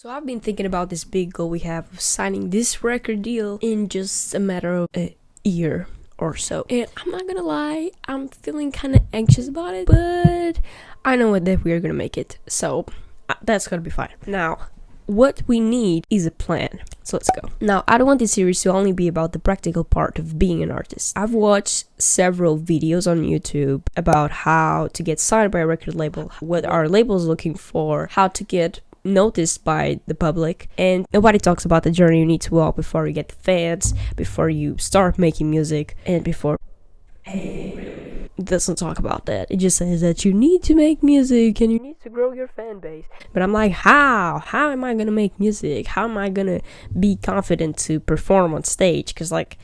So I've been thinking about this big goal we have of signing this record deal in just a matter of a year or so. And I'm not gonna lie, I'm feeling kind of anxious about it, but I know that we are gonna make it. So that's gonna be fine. Now, what we need is a plan. So let's go. Now, I don't want this series to only be about the practical part of being an artist. I've watched several videos on YouTube about how to get signed by a record label, what our label's looking for, how to get noticed by the public, and nobody talks about the journey you need to walk before you get fans, before you start making music, and before anything really. It doesn't talk about that. It just says that you need to make music and you need to grow your fan base. But I'm like, how am I gonna make music? How am I gonna be confident to perform on stage? Because like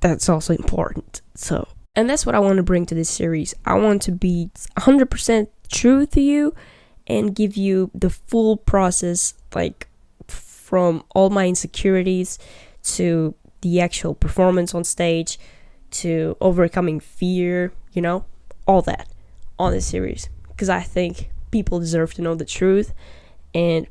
that's also important. So, and that's what I want to bring to this series. I want to be 100% true to you and give you the full process, like from all my insecurities to the actual performance on stage to overcoming fear, all that on this series, because I think people deserve to know the truth, and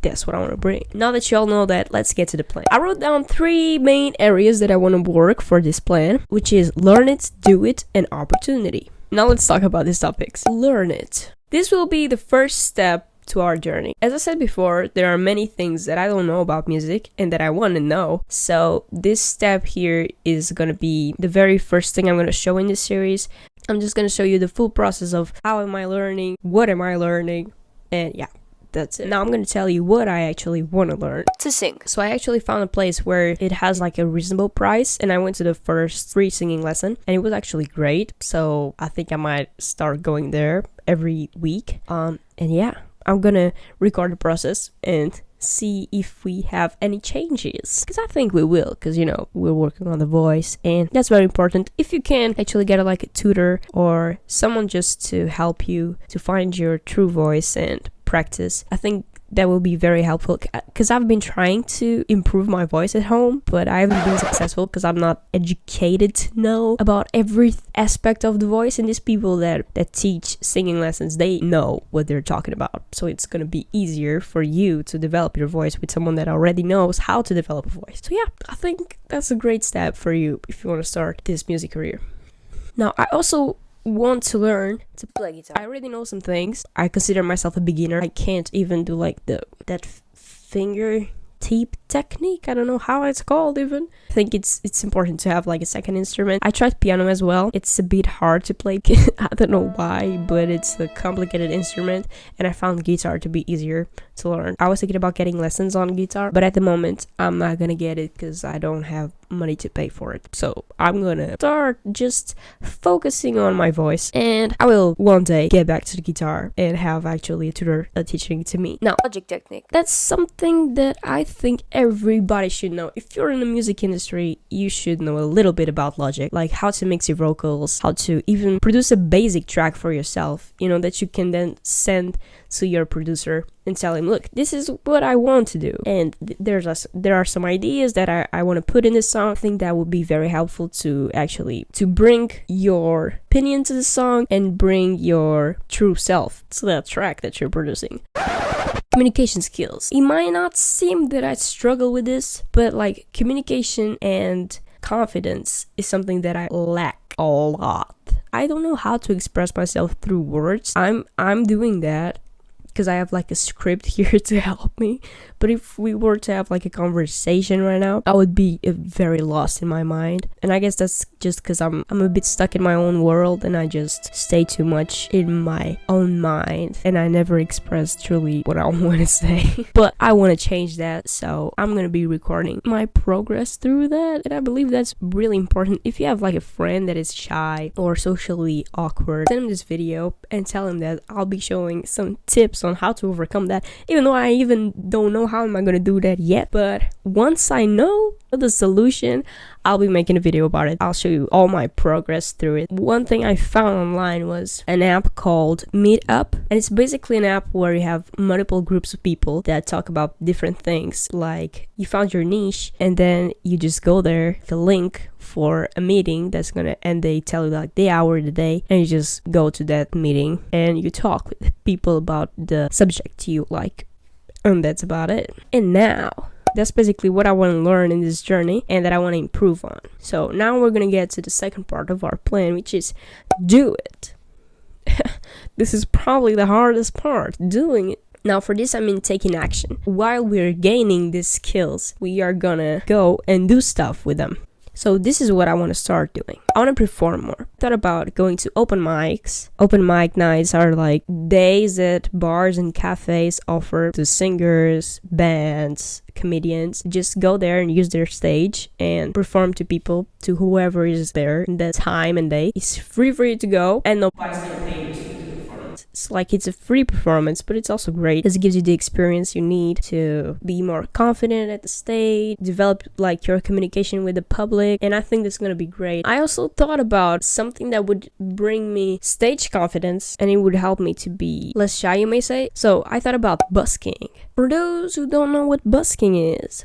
that's what I want to bring. Now that you all know that, let's get to the plan. I wrote down 3 main areas that I want to work for this plan, which is learn it, do it, and opportunity. Now let's talk about these topics. Learn it. This will be the first step to our journey. As I said before, there are many things that I don't know about music and that I want to know. So this step here is going to be the very first thing I'm going to show in this series. I'm just going to show you the full process of how am I learning, what am I learning, and yeah, that's it. Now I'm going to tell you what I actually want to learn. To sing. So I actually found a place where it has like a reasonable price, and I went to the first free singing lesson, and it was actually great. So I think I might start going there every week. And yeah, I'm gonna record the process and see if we have any changes, because I think we will, because we're working on the voice, and that's very important. If you can actually get like a tutor or someone just to help you to find your true voice and practice, I think that will be very helpful, because I've been trying to improve my voice at home, but I haven't been successful because I'm not educated to know about every aspect of the voice, and these people that teach singing lessons, they know what they're talking about. So it's going to be easier for you to develop your voice with someone that already knows how to develop a voice. So yeah, I think that's a great step for you if you want to start this music career. Now, I also want to learn to play guitar. I already know some things. I consider myself a beginner. I can't even do like that finger tip technique. I don't know how it's called even. I think it's important to have like a second instrument. I tried piano as well. It's a bit hard to play. I don't know why, but it's a complicated instrument, and I found guitar to be easier to learn. I was thinking about getting lessons on guitar, but at the moment I'm not gonna get it because I don't have money to pay for it. So I'm gonna start just focusing on my voice, and I will one day get back to the guitar and have actually a tutor teaching it to me. Now, logic technique. That's something that I think everybody should know. If you're in the music industry, you should know a little bit about logic, like how to mix your vocals, how to even produce a basic track for yourself, that you can then send to your producer and tell him, look, this is what I want to do, and there are some ideas that I want to put in this song. I think that would be very helpful to bring your opinion to the song and bring your true self to that track that you're producing. Communication skills. It might not seem that I struggle with this, but like communication and confidence is something that I lack a lot. I don't know how to express myself through words. I'm doing that because I have like a script here to help me. But if we were to have like a conversation right now, I would be very lost in my mind. And I guess that's just because I'm a bit stuck in my own world, and I just stay too much in my own mind, and I never express truly what I want to say. But I want to change that, so I'm going to be recording my progress through that. And I believe that's really important. If you have like a friend that is shy or socially awkward, send him this video and tell him that I'll be showing some tips on how to overcome that, even though I even don't know how am I gonna do that yet. But once I know the solution, I'll be making a video about it. I'll show you all my progress through it. One thing I found online was an app called Meetup, and it's basically an app where you have multiple groups of people that talk about different things. Like, you found your niche, and then you just go there, the link for a meeting and they tell you like the hour of the day, and you just go to that meeting and you talk with people about the subject you like. And that's about it. And now, that's basically what I want to learn in this journey and that I want to improve on. So now we're going to get to the second part of our plan, which is do it. This is probably the hardest part, doing it. Now for this, I mean taking action. While we're gaining these skills, we are gonna go and do stuff with them. So this is what I want to start doing. I want to perform more. Thought about going to open mics. Open mic nights are like days that bars and cafes offer to singers, bands, comedians. Just go there and use their stage and perform to people, to whoever is there in that time and day. It's free for you to go and nobody's gonna pay you to do the performance. It's like it's a free performance, but it's also great because it gives you the experience you need to be more confident at the stage, develop like your communication with the public, and I think that's gonna be great. I also thought about something that would bring me stage confidence and it would help me to be less shy, you may say. So I thought about busking. For those who don't know what busking is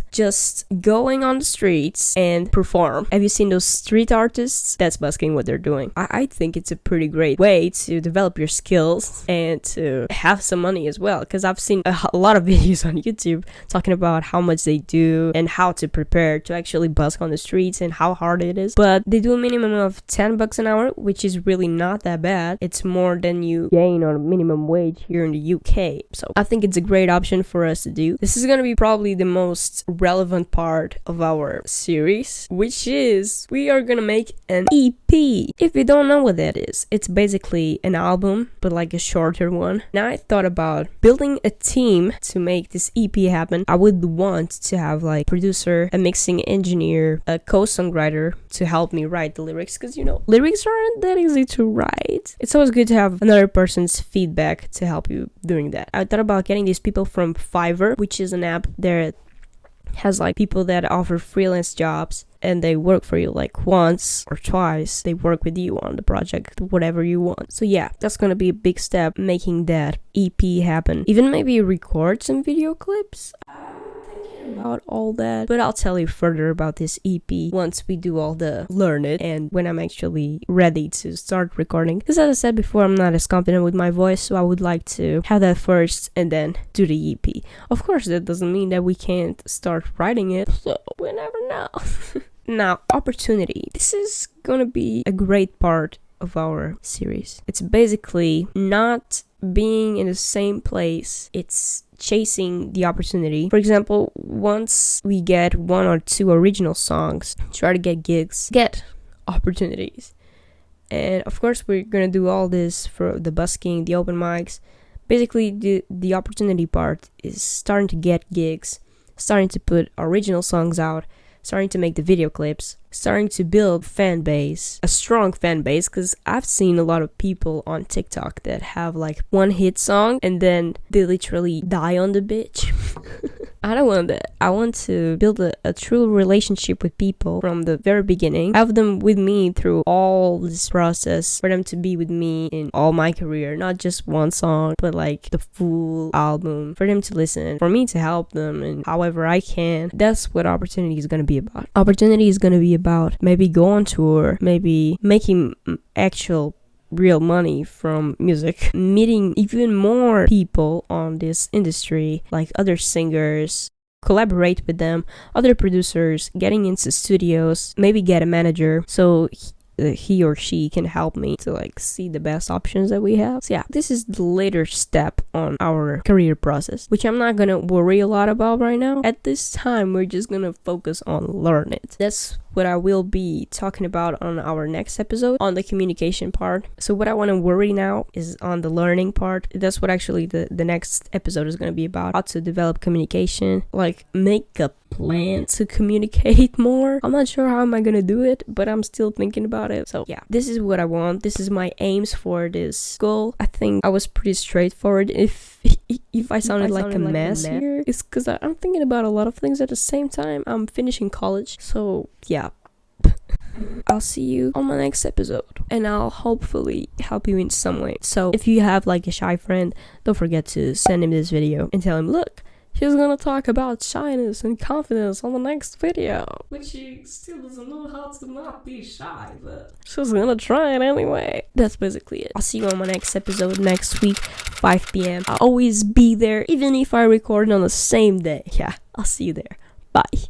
just going on the streets and perform. Have you seen those street artists? That's busking, what they're doing. I think it's a pretty great way to develop your skills and to have some money as well, because I've seen a lot of videos on YouTube talking about how much they do and how to prepare to actually busk on the streets and how hard it is. But they do a minimum of $10 an hour, which is really not that bad. It's more than you gain on a minimum wage here in the UK. So I think it's a great option for us to do. This is going to be probably the most relevant part of our series, which is we are going to make an EP. If you don't know what that is, it's basically an album, but like a shorter one. Now I thought about building a team to make this EP happen. I would want to have like a producer, a mixing engineer, a co-songwriter to help me write the lyrics, because you know, lyrics aren't that easy to write. It's always good to have another person's feedback to help you doing that. I thought about getting these people from Fiverr, which is an app that has like people that offer freelance jobs and they work for you like once or twice. They work with you on the project, whatever you want. So yeah, that's gonna be a big step, making that EP happen. Even maybe record some video clips. I'm thinking about all that, but I'll tell you further about this EP once we do all the learn it and when I'm actually ready to start recording. Because as I said before, I'm not as confident with my voice, so I would like to have that first and then do the EP. Of course, that doesn't mean that we can't start writing it, so we never know. Now, opportunity. This is gonna be a great part of our series. It's basically not being in the same place. It's chasing the opportunity. For example, once we get 1 or 2 original songs, try to get gigs, get opportunities. And of course, we're gonna do all this for the busking, the open mics. Basically, the opportunity part is starting to get gigs, starting to put original songs out, starting to make the video clips, starting to build fan base, a strong fan base, because I've seen a lot of people on TikTok that have like one hit song and then they literally die on the bitch. I don't want that. I want to build a true relationship with people from the very beginning, have them with me through all this process, for them to be with me in all my career, not just one song, but like the full album, for them to listen, for me to help them and however I can. That's what opportunity is going to be about. Opportunity is going to be about maybe go on tour, maybe making actual real money from music, meeting even more people on this industry, like other singers, collaborate with them, other producers, getting into studios, maybe get a manager so he or she can help me to like see the best options that we have. So yeah, this is the later step on our career process, which I'm not gonna worry a lot about right now. At this time, we're just gonna focus on learn it. That's what I will be talking about on our next episode, on the communication part. So what I want to worry now is on the learning part. That's what actually the next episode is going to be about. How to develop communication, like make a plan to communicate more. I'm not sure how am I going to do it, but I'm still thinking about it. So yeah, this is what I want. This is my aims for this goal. I think I was pretty straightforward. If I sounded like a mess here, it's because I'm thinking about a lot of things at the same time. I'm finishing college, so yeah. I'll see you on my next episode, and I'll hopefully help you in some way. So if you have like a shy friend, don't forget to send him this video and tell him, look, she's gonna talk about shyness and confidence on the next video. But she still doesn't know how to not be shy, but she's gonna try it anyway. That's basically it. I'll see you on my next episode next week, 5 p.m. I'll always be there, even if I record on the same day. Yeah, I'll see you there. Bye.